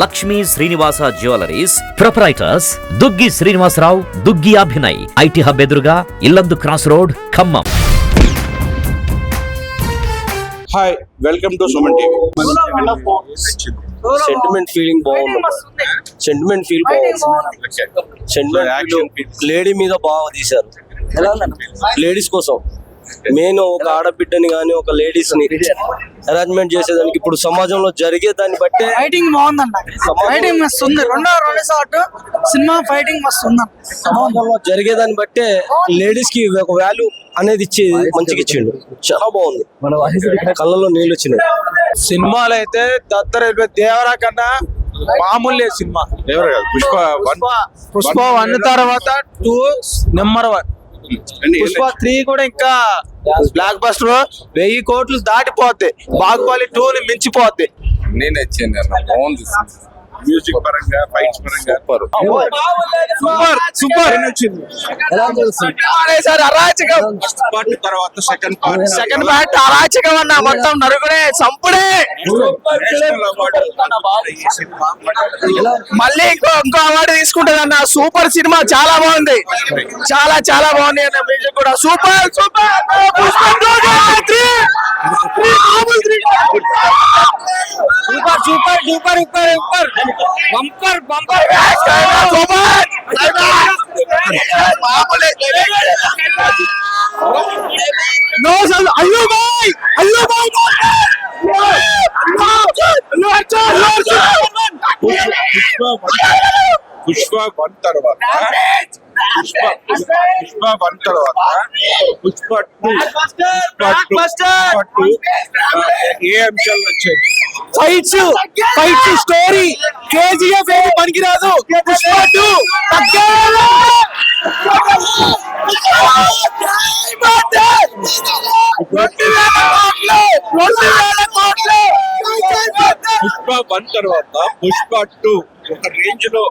Lakshmi Srinivasa jewelleries proprietors Duggi Srinivasarao, Duggi Abhinay, IT hub ఎదురుగా Yellandu cross road, Khammam. Hi, welcome to Suman TV. Sentiment feeling బాగుంది. Sentiment feel lady మీద బాగా తీశారు. లేడీస్ కోసం మెయిన్ ఒక ఆడబిడ్డని గానీ ఒక లేడీస్ ని అరేంజ్మెంట్ చేసేదానికి ఇప్పుడు సమాజంలో జరిగే దాన్ని బట్టే ఫైటింగ్ బాగుందన్న. ఫైటింగ్ మస్తు ఉంది. రెండో షాట్ సినిమా ఫైటింగ్ మస్తు ఉందన్న. సమాజంలో జరిగేదాన్ని బట్టే లేడీస్ కి ఒక వాల్యూ అనేది ఇచ్చి మంచిగా ఇచ్చిండు. చాలా బాగుంది. కళ్ళలో నీళ్ళు వచ్చినాయి. సినిమాలు అయితే దత్తర దేవరా కన్నా మామూలు లేదు సినిమా. పుష్ప 1 తర్వాత 2 నెంబర్ 1. పుష్ప 3 కూడా ఇంకా బ్లాక్ బస్టర్ 1000 కోట్లు దాటిపోద్ది. బాహుబలి 2 ని మించిపోద్ది. నేను నచ్చింది అన్న, బాగుంది. మ్యూజిక్ పరంగా, ఫైట్స్ పరంగా సూపర్. అరాచకం తర్వాత సెకండ్ పార్ట్ అరాచకం అన్న. మొత్తం నరుగుడే సంపుడే. మళ్ళీ ఇంకో అవార్డు తీసుకుంటది అన్న. సూపర్ సినిమా, చాలా బాగుంది. చాలా బాగుంది అన్న. మ్యూజిక్ కూడా సూపర్. పుష్ప 1 తర్వాత పుష్ప 2 ఏ అంశాలు నచ్చాయి? ఫైట్స్ స్టోరీ కేజీఎఫ్ ఏది పనికిరాదు. పుష్ప 2 పుష్ప 1 తర్వాత పుష్ప 2 ఒక రేంజ్ లో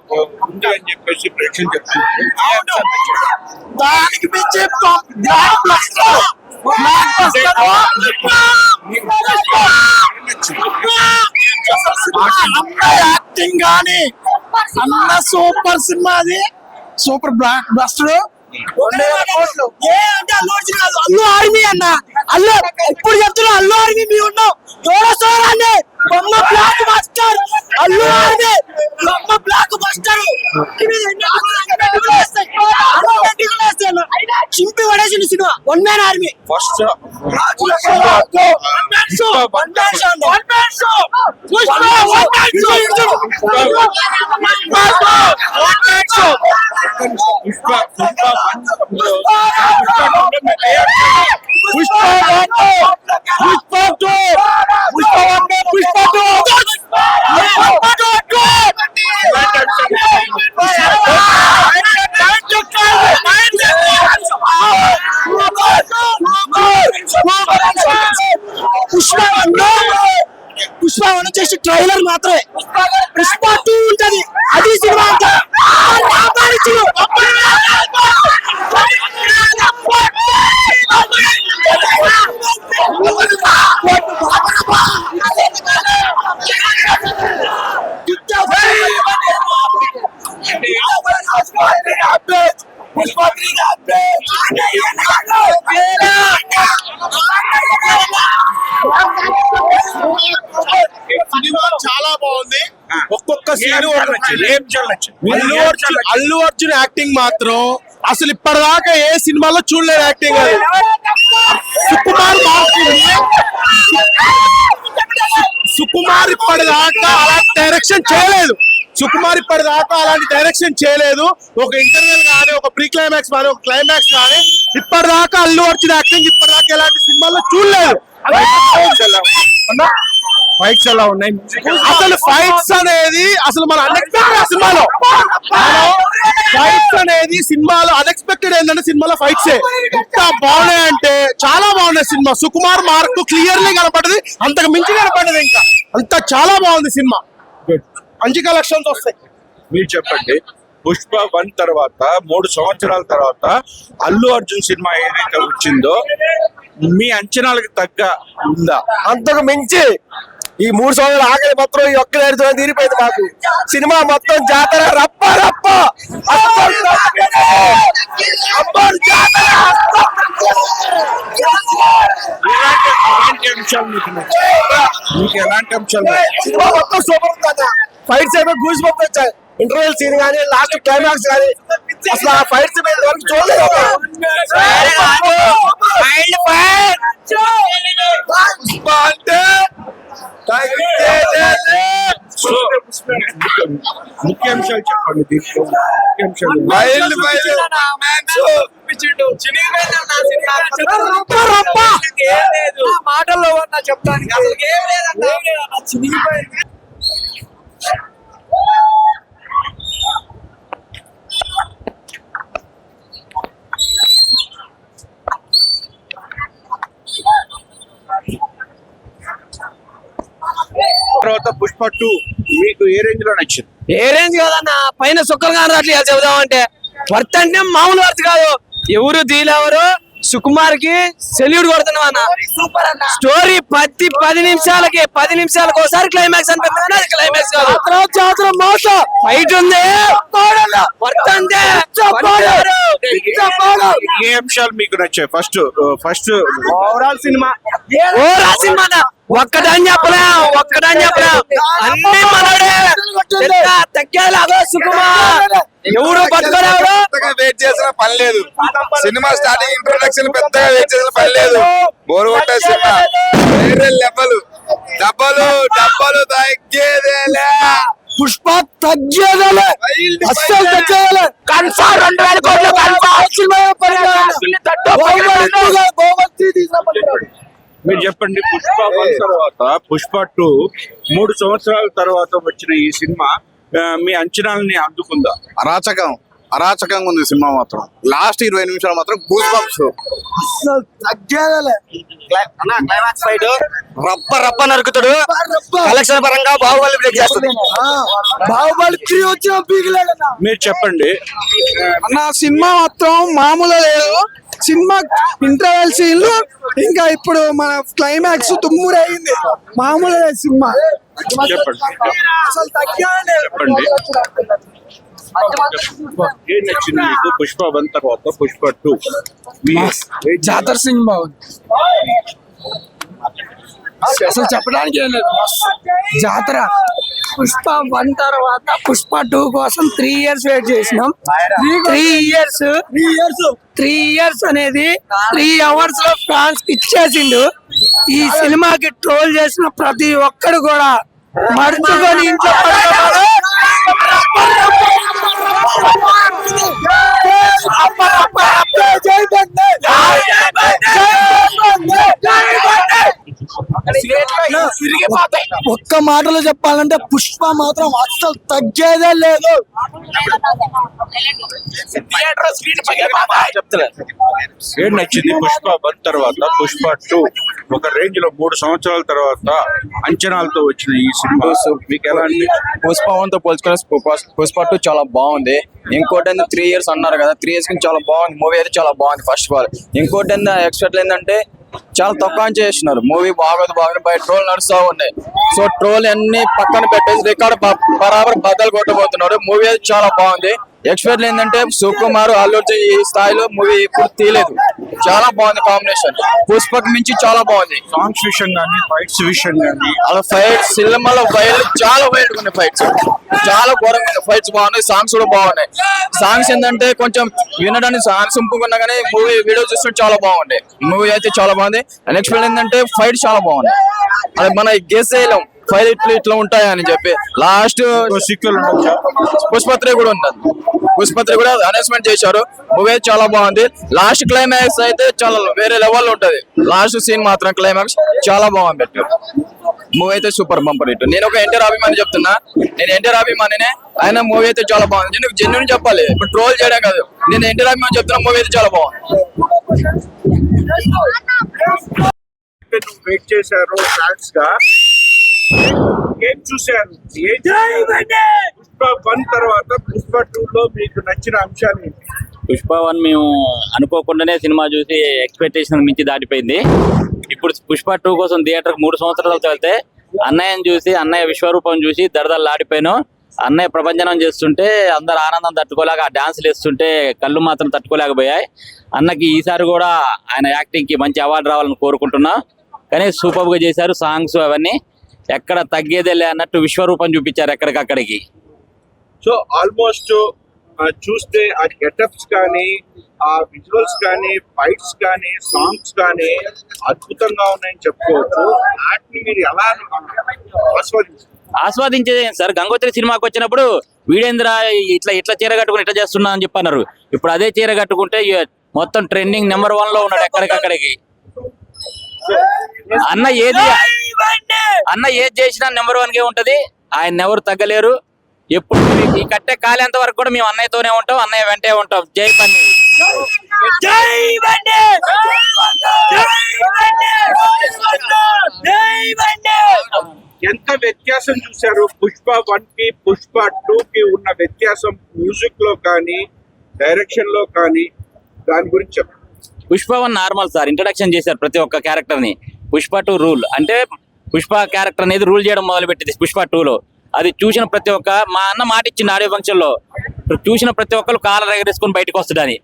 ఉంది అని చెప్పేసి ప్రేక్షకులు చెప్తున్నారు. దానికి మించి యాక్టింగ్ గానీ అన్న సూపర్ సినిమా. అది super block buster. Allu army అన్న. అల్లు ఇప్పుడు చెప్తున్నా, అల్లు ఆర్మీ మీ ఉన్నావు. బొమ్మ బ్లాక్ బస్టర్. అల్లు ఆర్మీ బొమ్మ బ్లాక్ బస్టర్. చింపి పడేసిన cinema one man army. First Pushpa 1 వచ్చేసి ట్రైలర్ మాత్రమే. పుష్ప 2 ఉంటది. అది సినిమా అంతా. సినిమా చాలా బాగుంది. ఒక్కొక్క సీన్ అల్లు అర్జున్ యాక్టింగ్ మాత్రం అసలు ఇప్పటిదాకా ఏ సినిమాలో చూడలేదు యాక్టింగ్. సుకుమార్ ఇప్పటిదాకా అలాంటి డైరెక్షన్ చేయలేదు. ఒక ఇంటర్వెల్ కానీ, ఒక ప్రీ క్లైమాక్స్ కానీ, ఒక క్లైమాక్స్ కానీ ఇప్పటిదాకా అల్లు అర్జున్ యాక్టింగ్ ఇప్పటిదాకా ఎలాంటి సినిమాల్లో చూడలేదు. ఫైట్స్ ఎలా ఉన్నాయి? అసలు ఫైట్స్ అనేది అసలు మన అన్ఎక్స్పెక్టెడ్ సినిమాలో. ఫైట్స్ అనేది సినిమాలో అన్ఎక్స్పెక్టెడ్ ఏంటంటే సినిమాలో ఫైట్స్ ఎంత బాగున్నాయంటే చాలా బాగున్నాయి. సినిమా సుకుమార్ మార్క్ క్లియర్లీ కనపడది, అంతకు మించి కనపడదు. ఇంకా అంత చాలా బాగుంది సినిమా. మంచి కలెక్షన్స్ వస్తాయి. మీరు చెప్పండి, పుష్ప 1 తర్వాత 3 సంవత్సరాల తర్వాత అల్లు అర్జున్ సినిమా ఏదైతే వచ్చిందో మీ అంచనాలకు తగ్గ ఉందా? అంతకు మించి ఈ 3 సంవత్సరాలు ఆఖరి మొత్తం ఈ ఒక్క ఏడుతో తీరిపోయింది మాకు. సినిమా మొత్తం జాతర రప్ప రప్ప అబ్బర్ జాతర. ఎలాంటి అంశాలు మీకు నచ్చాయి? మీకు ఎలాంటి అంశాలు నచ్చాయి? సినిమా మొత్తం సూపర్ ఉంది. ఫైట్స్ ఏమో గూస్ బంప్స్ వచ్చాయి. ఇంటర్వెల్ సీన్ కానీ లాస్ట్ క్లైమాక్స్ కానీ అసలు ఆ ఫైట్స్ వరకు చూడలేదు. ముఖ్య అంశాలు చెప్పండి. దీంట్లో ముఖ్య అంశాలు మాటల్లో ఉన్నా చెప్తాను అసలు ఏం లేదన్నా చినిగిపోయింది. తర్వాత పుష్ప 2 మీకు ఏ రేంజ్ లో నచ్చింది? ఏ రేంజ్ కాదన్న పైన సుక్కలు కానీ అట్లా చెబుదామంటే వర్త్ అంటే మామూలు వర్త్ కాదు. ఎవరు దీలెవరు సుకుమార్ కి సెల్యూట్ కొడుతున్నాం అన్న. స్టోరీ 10 నిమిషాలకు ఒకసారి క్లైమాక్స్ అనిపిస్తుంది. అది క్లైమాక్స్ కాదు, ఫైట్ ఉంది వర్త్ అంటే. ఏ అంశాలు మీకు నచ్చాయి? ఫస్ట్ ఓవరాల్ సినిమా ఒక్కటని చెప్పలేం అన్ని మనడే తగ్గేలాగా సుకుమార్ ఎవరు పట్టుకోలేడు. వెయిట్ చేసిన పని లేదు. సినిమా స్టార్టింగ్ ఇంట్రొడక్షన్ పెద్దగా వెయిట్ చేసిన పని లేదు. బోర్ కొట్టే సినిమా వేరే లెవెల్. డబ్బలు తగ్గేదేలే. పుష్ప తగ్గేదేలే, అస్సలు తగ్గేదేలే. కన్ఫర్మ్ 2000 కోట్లు మీరు చెప్పండి. పుష్ప 1 తర్వాత పుష్ప 2 3 సంవత్సరాల తర్వాత వచ్చిన ఈ సినిమా మీ అంచనాలని అందుకుందా? అరాచకంగా ఉంది సినిమా మాత్రం. లాస్ట్ 20 నిమిషాలు మాత్రం గూస్ బంప్స్. అసలు తగ్గేదేలే. క్లైమాక్స్ ఫైట్ రప్ప నరుకుతాడు. కలెక్షన్ పరంగా బాహుబలి బ్రేక్ చేస్తుంది. బాహుబలి 3 వచ్చిన పీకిలేడన్నా. మీరు చెప్పండి. అన్న సినిమా మొత్తం మామూలు లేదు. సినిమా ఇంటర్వెల్ సీన్లు ఇంకా ఇప్పుడు మన క్లైమాక్స్ తుమ్మురు అయింది. మామూలు లేదు సినిమా. చెప్పండి. అసలు తగ్గేదే చెప్పండి. ఏం నచ్చింది మీకు పుష్ప 1 తర్వాత పుష్ప 2? జాతర సినిమా అసలు చెప్పడానికి ఏం లేదు. జాతర పుష్ప 1 తర్వాత పుష్ప 2 కోసం 3 years వెయిట్ చేసినాం. 3 years అనేది 3 hours లో ఫ్యాన్స్ ఇచ్చేసిండు. ఈ సినిమాకి ట్రోల్ చేసిన ప్రతి ఒక్కడు కూడా మర్చుకొని ఇంట్లో పడుకున్నాడు. ఒక్క మాటలో చెప్పాలంటే పుష్ప మాత్రం అస్సలు తగ్గేదే లేదు. ఏం నచ్చింది పుష్ప 1 తర్వాత పుష్ప 2 ఒక రేంజ్ లో 3 సంవత్సరాల తర్వాత అంచనాలతో వచ్చిన ఈ సినిమా మీకు ఎలా అనిపించింది? పుష్ప 1 తో పోల్చుకొని పుష్ప 2 చాలా బాగుంది. ఇంకోటి ఏంటంటే 3 years అన్నారు కదా, 3 years కి చాలా బాగుంది. మూవీ అయితే చాలా బాగుంది. ఫస్ట్ ఆఫ్ ఆల్ ఇంకోటి ఏంటంటే ఎక్స్పెక్ట్ ఏంటంటే చాలా తక్కువ చేస్తున్నారు. మూవీ బాగోదు బయట ట్రోల్ నడుస్తూ ఉన్నాయి. సో ట్రోల్ అన్ని పక్కన పెట్టేసి రికార్డ్ బరాబర్ బద్దలు కొట్టబోతున్నారు. మూవీ అయితే చాలా బాగుంది. ఎక్స్పెక్ట్ ఏంటంటే సుకుమార్ అల్లు అర్జున్ ఈ స్థాయిలో మూవీ ఇప్పుడు తీయలేదు. చాలా బాగుంది కాంబినేషన్. పుష్పకి మించి చాలా బాగుంది. సాంగ్స్ విషయం కానీ ఫైట్స్ విషయం కానీ అలా ఫైట్స్ సినిమాలో చాలా వైల్డ్ ఉన్నాయి. ఫైట్స్ చాలా ఘోరంగా ఉన్నాయి. ఫైట్స్ బాగున్నాయి. సాంగ్స్ కూడా బాగున్నాయి. సాంగ్స్ ఏంటంటే కొంచెం వినడానికి సాంగ్స్ ఇంపుకున్నా కానీ మూవీ వీడియో చూస్తుంటే చాలా బాగుంది. మూవీ అయితే చాలా బాగుంది. నెక్స్ట్ ఏంటంటే ఫైట్ చాలా బాగుంది. అది మన గెస్ చేయలేం ఫైట్ ఇట్లా ఉంటాయని చెప్పి. లాస్ట్ సీక్వెల్ ఉండొచ్చా? పుష్ప 3 కూడా ఉంటుంది. పుష్ప 3 కూడా అనౌన్స్మెంట్ చేశారు. మూవీ చాలా బాగుంది. లాస్ట్ క్లైమాక్స్ అయితే చాలా వేరే లెవెల్ ఉంటది. లాస్ట్ సీన్ మాత్రం క్లైమాక్స్ చాలా బాగుంది పెట్టారు. మూవీ అయితే సూపర్ బంపర్ హిట్. నేను ఒక ఎన్టీఆర్ అభిమాని చెప్తున్నా. నేను ఎన్టీఆర్ అభిమానినే. ఆయన మూవీ అయితే చాలా బాగుంది. నేను జెన్యున్ చెప్పాలి, ఇప్పుడు ట్రోల్ చేయడం కాదు. నేను ఎన్టీఆర్ అభిమాని చెప్తున్నా. మూవీ అయితే చాలా బాగుంది. వెయిట్ చేశారు ఫ్యాన్స్ గా. ఏం చూశారు? పుష్ప 1 తర్వాత పుష్ప 2 లో మీకు నచ్చిన అంశాలు ఏంటి? పుష్ప 1 మేము అనుకోకుండానే సినిమా చూసి ఎక్స్పెక్టేషన్ మించి దాటిపోయింది. ఇప్పుడు పుష్ప 2 కోసం థియేటర్ 3 సంవత్సరాలు వెళ్తే అన్నయ్యని చూసి అన్నయ్య విశ్వరూపం చూసి దడదల్లాడిపోయాను. అన్నయ్య ప్రపంచనం చేస్తుంటే అందరు ఆనందం తట్టుకోలేక ఆ డాన్సులు వేస్తుంటే కళ్ళు మాత్రం తట్టుకోలేకపోయాయి. అన్నకి ఈసారి కూడా ఆయన యాక్టింగ్ కి మంచి అవార్డు రావాలని కోరుకుంటున్నా. కానీ సూపర్ గా చేశారు. సాంగ్స్ అవన్నీ ఎక్కడ తగ్గేదేలే అన్నట్టు విశ్వరూపం చూపించారు ఎక్కడికక్కడికి. సో ఆల్మోస్ట్ చూస్తే ఆ గెటప్స్ కానీ, ఆ విజువల్స్ కానీ, ఫైట్స్ కానీ, సాంగ్స్ కానీ అద్భుతంగా ఉన్నాయని చెప్పుకోవచ్చు. వాటిని మీరు ఎలా ఆస్వాదించేది సార్. గంగోత్రి సినిమాకి వచ్చినప్పుడు వీడేంద్ర ఇట్లా ఇట్లా చీర కట్టుకుని ఇట్లా చేస్తున్నా అని చెప్పన్నారు. ఇప్పుడు అదే చీర కట్టుకుంటే మొత్తం ట్రెండింగ్ నెంబర్ 1 లో ఉన్నాడు ఎక్కడికక్కడికి. అన్న ఏది చేసినా నెంబర్ 1 కే ఉంటది. ఆయన ఎవరు తగ్గలేరు. ఎప్పుడు ఈ కట్టె కాలేంత వరకు కూడా మేము అన్నయ్యతోనే ఉంటాం, అన్నయ్య వెంటే ఉంటాం. జై బండి, జై బండి, జై బండి. ఎంత వ్యత్యాసం చూశారు పుష్ప 1 కి పుష్ప 2 కి ఉన్న వ్యత్యాసం మ్యూజిక్ లో కానీ, డైరెక్షన్ లో కానీ, దాని గురించి చెప్పండి. పుష్ప 1 నార్మల్ సార్, ఇంట్రడక్షన్ చేశారు ప్రతి ఒక్క క్యారెక్టర్ ని. పుష్ప 2 రూల్ అంటే పుష్ప క్యారెక్టర్ అనేది రూల్ చేయడం మొదలు పెట్టింది పుష్ప 2 లో. అది చూసిన ప్రతి ఒక్క మా అన్న మాట ఇచ్చింది ఆడియో ఫంక్షన్ లో, చూసిన ప్రతి ఒక్కరు కాలర్ ఎగరేసుకుని బయటకు వస్తుందని.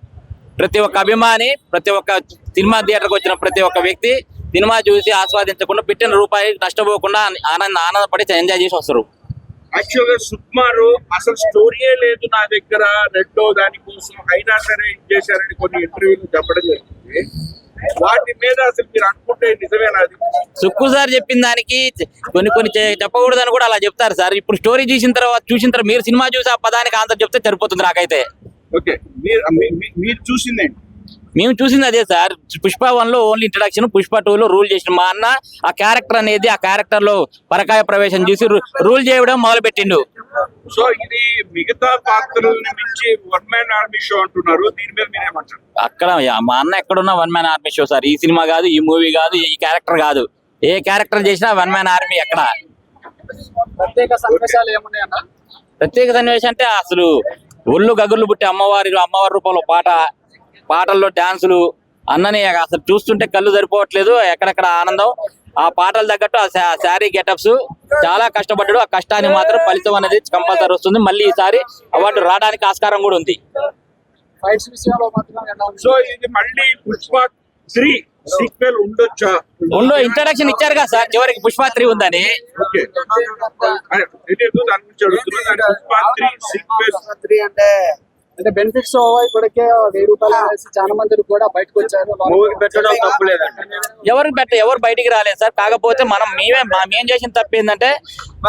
ప్రతి ఒక్క అభిమాని, ప్రతి ఒక్క సినిమా థియేటర్కి వచ్చిన ప్రతి ఒక్క వ్యక్తి సినిమా చూసి ఆస్వాదించకుండా పెట్టిన రూపాయి నష్టపోకుండా ఆనందపడి ఎంజాయ్ చేసి వస్తారు. యాక్చువల్ గా సుకుమారు అసలు స్టోరీయే లేదు నా దగ్గర, రెండో దానికోసం అయినా సరే ఏం చేశారని కొన్ని ఇంటర్వ్యూలు చెప్పడం జరిగింది. వాటి మీద అసలు మీరు అనుకుంటే నిజమేనా? అది సుక్కు సార్ చెప్పిన దానికి కొన్ని చెప్పకూడదని కూడా అలా చెప్తారు సార్. ఇప్పుడు స్టోరీ చూసిన తర్వాత మీరు సినిమా చూసి ఆ పదానికి ఆన్సర్ చెప్తే సరిపోతుంది నాకైతే. ఓకే, మీరు చూసిందేంటి? మేము చూసింది అదే సార్. పుష్ప 1 లో ఓన్లీ ఇంట్రడక్షన్, పుష్ప 2 లో రూల్ చేసిన మా అన్న ఆ క్యారెక్టర్ అనేది, ఆ క్యారెక్టర్ లో పరకాయ ప్రవేశం చేసి రూల్ చేయడం మొదలు పెట్టిండు. సో ఇది మిగతా పాత్రలను మించి 1 మ్యాన్ ఆర్మీ షో అంటున్నారు, దీని మీద మీరేమంటారు? అక్కడ మా అన్న ఎక్కడున్నా 1 మ్యాన్ ఆర్మీ షో సార్. ఈ సినిమా కాదు, ఈ మూవీ కాదు, ఈ క్యారెక్టర్ కాదు, ఏ క్యారెక్టర్ చేసినా 1 మ్యాన్ ఆర్మీ. ఎక్కడ ప్రత్యేక సన్నివేశాలు ఏమున్నాయన్నా? ప్రత్యేక సన్నివేశం అంటే అసలు ఒళ్ళు గగుర్లు పుట్టి అమ్మవారి రూపంలో పాటల్లో డాన్సులు, అన్నని అసలు చూస్తుంటే కళ్ళు సరిపోవట్లేదు. ఎక్కడెక్కడ ఆనందం. ఆ పాటలు తగ్గట్టు ఆ శారీ గెటప్స్ చాలా కష్టపడ్డాడు. ఆ కష్టానికి మాత్రం ఫలితం అనేది కంపల్సరీ వస్తుంది. మళ్ళీ ఈసారి అవార్డు రావడానికి ఆస్కారం కూడా ఉంది. సో ఇది మళ్ళీ పుష్ప 3 సీక్వెల్ ఉండొచ్చా? ఇంట్రడక్షన్ ఇచ్చారు కదా సార్ చివరికి పుష్ప 3 ఉందని. ఓకే, దాని గురించి అడుగుతున్నాను. పుష్ప 3 సీక్వెల్ అంటే బెనిఫిట్స్ ఇప్పటికే 1000 రూపాయలు చాలా మంది కూడా బయటకు వచ్చారు. పెట్టడం తప్పులేదండి. ఎవరు బయటికి రాలేదు సార్. కాకపోతే మేం చేసిన తప్పు ఏంటంటే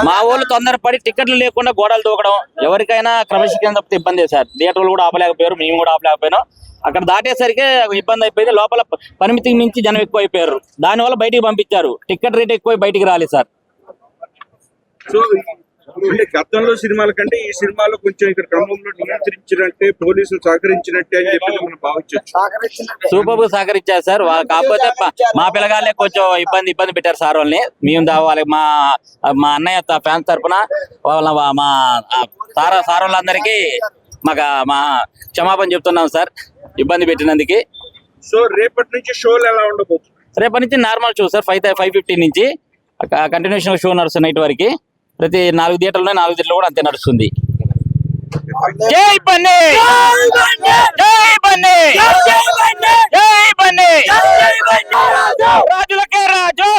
మా వాళ్ళు తొందరపడి టికెట్లు లేకుండా గోడలు దూకడం. ఎవరికైనా క్రమశిక్షణ తప్పితే ఇబ్బంది సార్. థియేటర్లు కూడా ఆపలేకపోయారు, మేము కూడా ఆపలేకపోయినాం. అక్కడ దాటేసరికి ఇబ్బంది అయిపోయింది. లోపల పరిమితికి మించి జనం ఎక్కువ అయిపోయారు. దానివల్ల బయటికి పంపించారు. టికెట్ రేట్ ఎక్కువ బయటికి రాలేదు సార్. సో అంటే గతంలో సినిమాల కంటే ఈ సినిమాలో కొంచెం ఇక్కడ క్రమంలో నియంత్రించినట్టే, పోలీసులు సహకరించినట్టే అని చెప్పి మనం భావించవచ్చు. సూపర్ గా సహకరించారు సార్. కాకపోతే మా పిల్లగాళ్ళే కొంచెం ఇబ్బంది పెట్టారు సార్ వాళ్ళని. మేము వాళ్ళకి మా అన్నయ్య ఫ్యాన్స్ తరఫున మా సార్ వాళ్ళందరికీ మా క్షమాపణ చెప్తున్నాం సార్ ఇబ్బంది పెట్టినందుకు. సో రేపటి నుంచి షోలు ఎలా ఉండబోతుంది? రేపటి నుంచి నార్మల్ షో సార్. 5:15 నుంచి కంటిన్యూషన్ షో నడుస్తుంది నైట్ వరకు. ప్రతి 4 థియేటర్లు 4 థియేటర్లు కూడా అంతే నడుస్తుంది. జై బన్నీ, జై బన్నీ, జై బన్నీ, రాజులకే రాజు,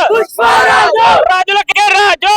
రాజులకే రాజు.